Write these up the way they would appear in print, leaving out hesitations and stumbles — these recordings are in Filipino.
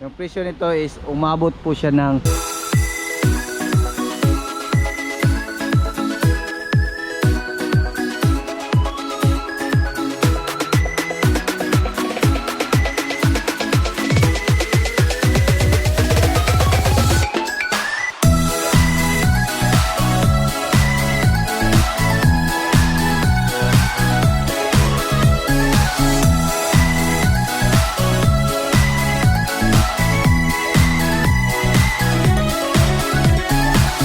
Yung presyo nito is umabot po siya ng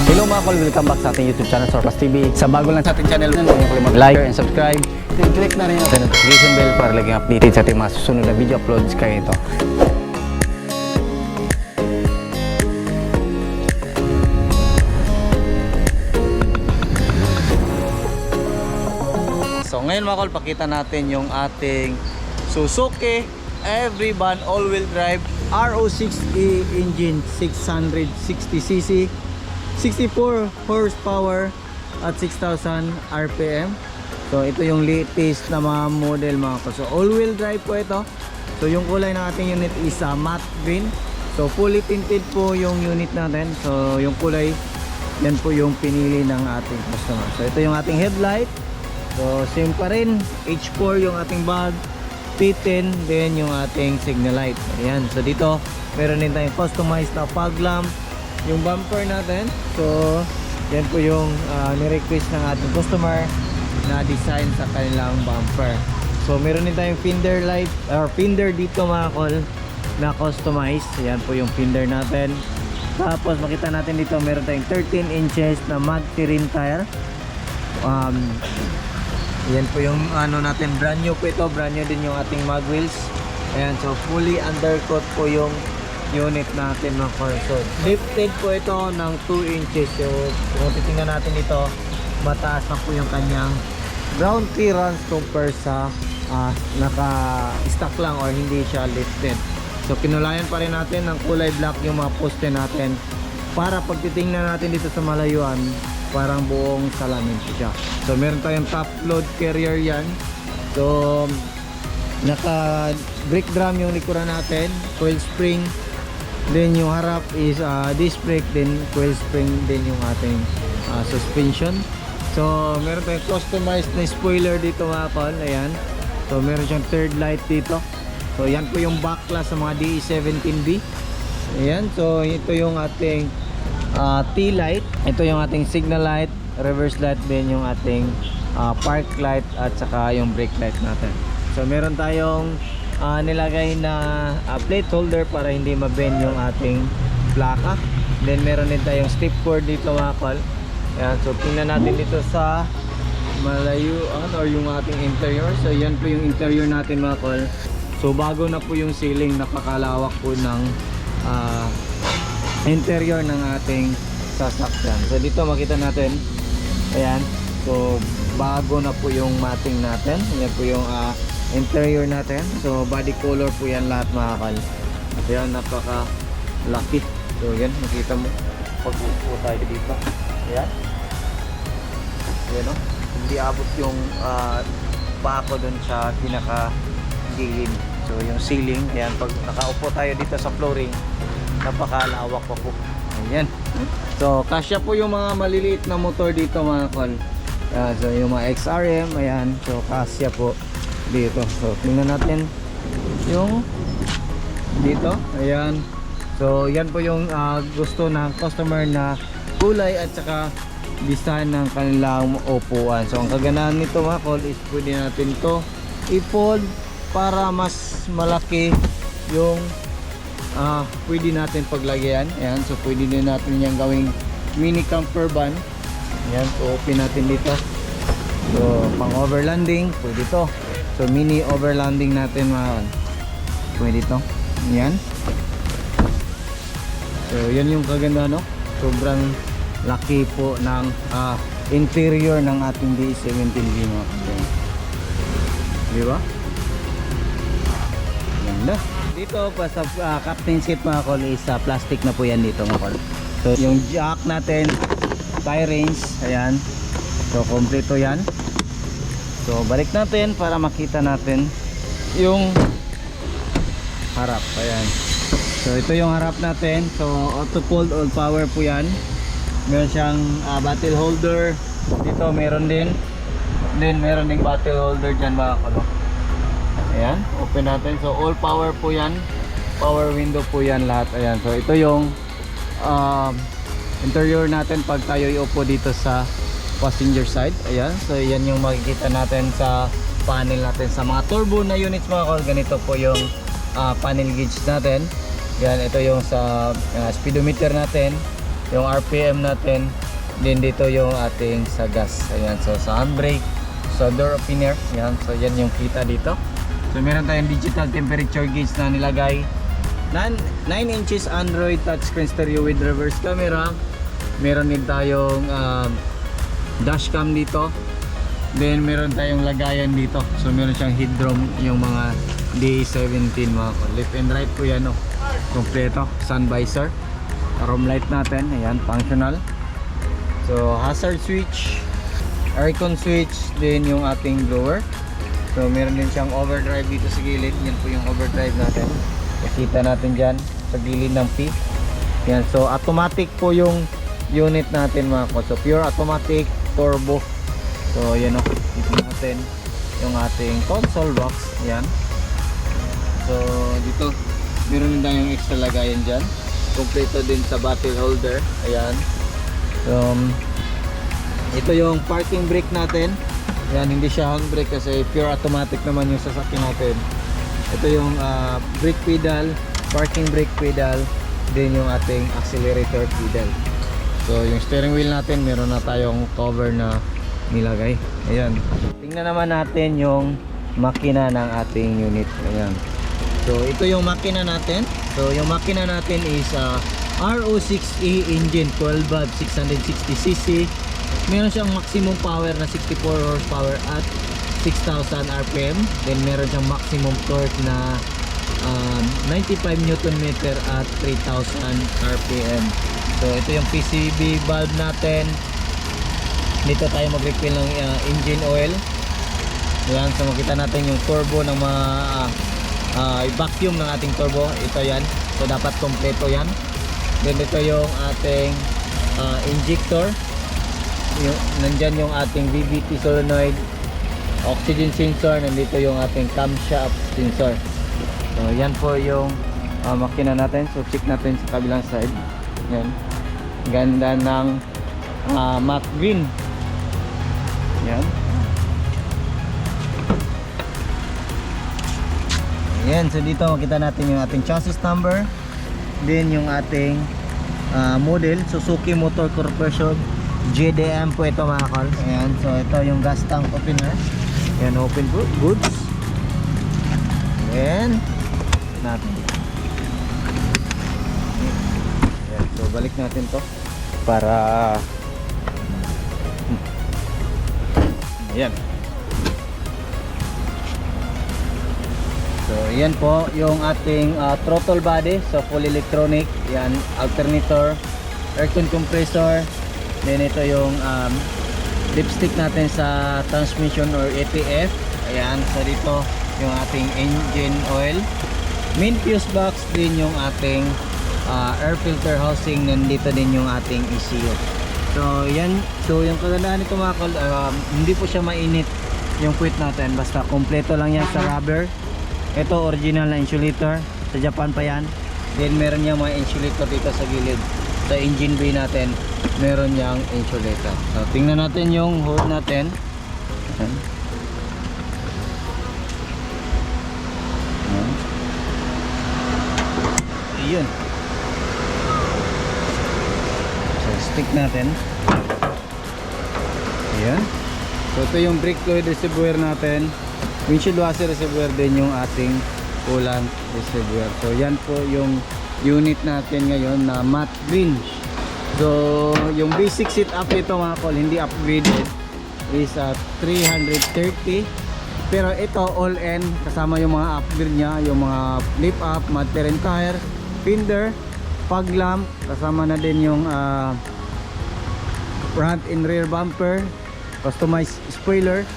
Hello mga kol, welcome back sa ating YouTube channel, Surplus TV. Sa bago lang sa ating channel, huwag niyo kalimutan like and subscribe. Click na rin ang notification bell para laging updated sa ating mga susunod na video uploads kaya ito. So ngayon mga kol, pakita natin yung ating Suzuki Everyvan all-wheel drive RO6E engine, 660cc, 64 horsepower at 6,000 RPM. So ito yung latest na mga model mga ko. So all-wheel drive po ito. So yung kulay ng ating unit is matte green. So fully tinted po yung unit natin. So yung kulay, yan po yung pinili ng ating customer. So ito yung ating headlight. So same pa rin, H4 yung ating bulb, P10 din yung ating signal light. Ayan. So dito meron din tayong customized na fog lamp. Yung bumper natin, so yan po yung ni-request ng ating customer na design sa kanilang bumper. So meron din tayong fender light or fender dito mga kol na customized. Yan po yung fender natin. Tapos makita natin dito meron tayong 13 inches na mag terrain tire. Yan po yung ano natin, brand new po ito, brand new din yung ating mag wheels. Ayan, so fully undercoat po yung unit natin mga kol. So lifted po ito ng 2 inches. So kung titingnan natin dito, mataas na po yung kanyang ground clearance compare sa naka-stock lang or hindi siya lifted. So kinulayan pa rin natin ng kulay black yung mga poste natin para pag titingnan natin dito sa malayuan, parang buong salamin po siya. So meron tayong top load carrier yan. So naka brake drum yung likuran natin, coil spring. Then yung harap is disc brake, then coil spring din yung ating suspension. So meron tayong customized na spoiler dito mga kol. Ayan. So meron siyang third light dito. So yan po yung backlash sa mga DE17B. Ayan. So ito yung ating T-light. Ito yung ating signal light, reverse light din yung ating park light at saka yung brake light natin. So meron tayong nilagay na plate holder para hindi mabend yung ating plaka. Then meron din tayong step cord dito mga kol. Ayan, so tingnan natin dito sa malayuan or yung ating interior. So yan po yung interior natin mga kol. So bago na po yung ceiling, napakalawak po ng interior ng ating sasakyan. So dito makita natin, ayan, so bago na po yung mating natin. Yan po yung interior natin. So body color po yan lahat mga kal. Ayan, napaka laki. So yan, makita mo pag upo tayo dito. Ayan. Ayan o, hindi abot yung pako dun sa pinaka ceiling. So yung ceiling, ayan, pag nakaupo tayo dito sa flooring, napakalawak pa po. Ayan. So kasya po yung mga maliliit na motor dito mga kal. So yung mga XRM, ayan, so kasya po dito. So tingnan natin yung dito. Ayan. So yan po yung gusto ng customer na kulay at saka design ng kanilang upuan. So ang kagandahan nito mga kol is pwede natin to i-fold para mas malaki yung pwede natin paglagyan. Ayan. So pwede din natin yung gawing mini camper van. Ayan. So open natin dito. So pang overlanding pwede to. So mini overlanding natin mga pwede to. Yan. So yan yung kaganda no. Sobrang laki po ng interior ng ating DE17B mga kapatid. Di ba? Ganda. Dito pa sa captain seat mga kol is plastic na po yan dito mga kol. So yung jack natin, tie range, ayan. So kompleto yan. So balik natin para makita natin yung harap. Ayan. So ito yung harap natin. So auto fold all power po yan. Meron siyang bottle holder. Dito meron din. Then meron ding bottle holder dyan mga kalo. Ayan, open natin. So all power po yan. Power window po yan lahat. Ayan. So ito yung interior natin pag tayo iupo dito sa passenger side. Ayan. So yan yung makikita natin sa panel natin. Sa mga turbo na units mga kalo, ganito po yung panel gauge natin. Yan, ito yung sa speedometer natin, yung RPM natin, din dito yung ating sa gas. Ayan, so sa handbrake, sa door opener, yan, so yan yung kita dito. So meron tayong digital temperature gauge na nilagay. 9 inches Android touchscreen stereo with reverse camera. Meron din tayong dashcam dito. Then meron tayong lagayan dito. So meron siyang headroom, yung mga D17 mga ko. Left and right po yan, oh. Kompleto, sun visor, room light natin, ayan, functional. So hazard switch, aircon switch, din yung ating blower. So meron din siyang overdrive dito sa gilid. Yan po yung overdrive natin. Nakita natin dyan sa gilid ng P. Yan, so automatic po yung unit natin mga ko. So pure automatic, turbo. So yan o, dito natin yung ating console box. Yan. So dito meron din tayong extra lagayan dyan. Kompleto din sa bottle holder. Ayan. So ito yung parking brake natin. Ayan, hindi siya handbrake kasi pure automatic naman yung sasakyan natin. Ito yung brake pedal, parking brake pedal, din yung ating accelerator pedal. So yung steering wheel natin, meron na tayong cover na nilagay. Ayan. Tingnan naman natin yung makina ng ating unit. Ayan. So ito yung makina natin. So yung makina natin is RO6E engine, 12 valve, 660cc. Meron siyang maximum power na 64 horsepower at 6,000 RPM. Then meron siyang maximum torque na 95 Newton meter at 3,000 RPM. So ito yung PCV valve natin. Dito tayo mag-refill ng engine oil. Ayan, so makita natin yung turbo ng mga vacuum ng ating turbo. Ito yan, so dapat kompleto yan. Then ito yung ating injector. Nandyan yung ating VVT solenoid, oxygen sensor. Nandito yung ating camshaft sensor. So yan po yung makina natin. So check natin sa kabilang side. Yan, ganda ng matte green. Yan. Ayan, so dito makita natin yung ating chassis number, din yung ating model, Suzuki Motor Corporation JDM po ito mga kol. Ayan, so ito yung gas tank opener. Ayan, open po, goods. Ayan natin. Ayan, so balik natin to para ayan. So yan po yung ating throttle body. So full electronic. Yan, alternator, aircon compressor. Then ito yung dipstick natin sa transmission or ATF. Ayan, so dito yung ating engine oil. Main fuse box, din yung ating air filter housing. Nandito din yung ating ECU. So yan, so yung kagandahan nito mga kol, hindi po siya mainit yung puwit natin. Basta kompleto lang yan sa rubber. Ito original na insulator, sa Japan pa yan. Then meron niyang mga insulator dito sa gilid. Sa engine bay natin, meron niyang insulator. So tingnan natin yung hood natin. Ayun. So stick natin. Ayan. So ito yung brake fluid reservoir natin. Windshield washer reservoir din yung ating coolant reservoir. So yan po yung unit natin ngayon na matte green. So yung basic setup nito mga kol, hindi upgraded, is 330. Pero ito all in, kasama yung mga upgrade nya, yung mga flip up, mud terrain tire, fender, fog lamp, kasama na din yung front and rear bumper, customized spoiler,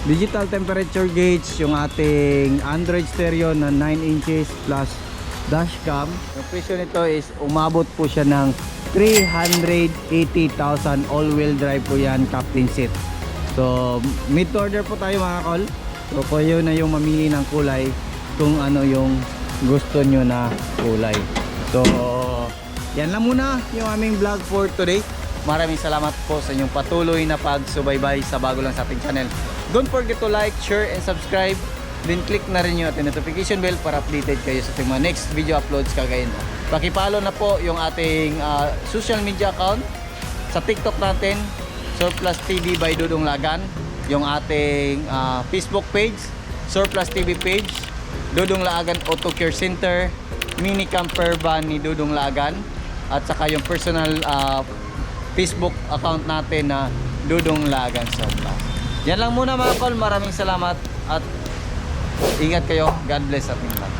digital temperature gauge, yung ating Android stereo na 9 inches plus dashcam. Yung presyo nito is umabot po siya ng 380,000. All-wheel drive po yan, captain seat. So mid to order po tayo mga kol. So kayo na yung mamili ng kulay kung ano yung gusto nyo na kulay. So yan lang muna yung aming vlog for today. Maraming salamat po sa inyong patuloy na pagsubaybay sa bago lang sa ating channel. Don't forget to like, share, and subscribe. Then click na rin yung ating notification bell para updated kayo sa ating mga next video uploads kagaya nito. Pakipollow na po yung ating social media account sa TikTok natin, Surplus TV by Dudong Lagan. Yung ating Facebook page, Surplus TV page, Dudong Lagan Auto Care Center, mini camper van ni Dudong Lagan, at saka yung personal Facebook account natin na Dudong Lagan Surplus. Yan lang muna mga kol, maraming salamat at ingat kayo. God bless ating lahat.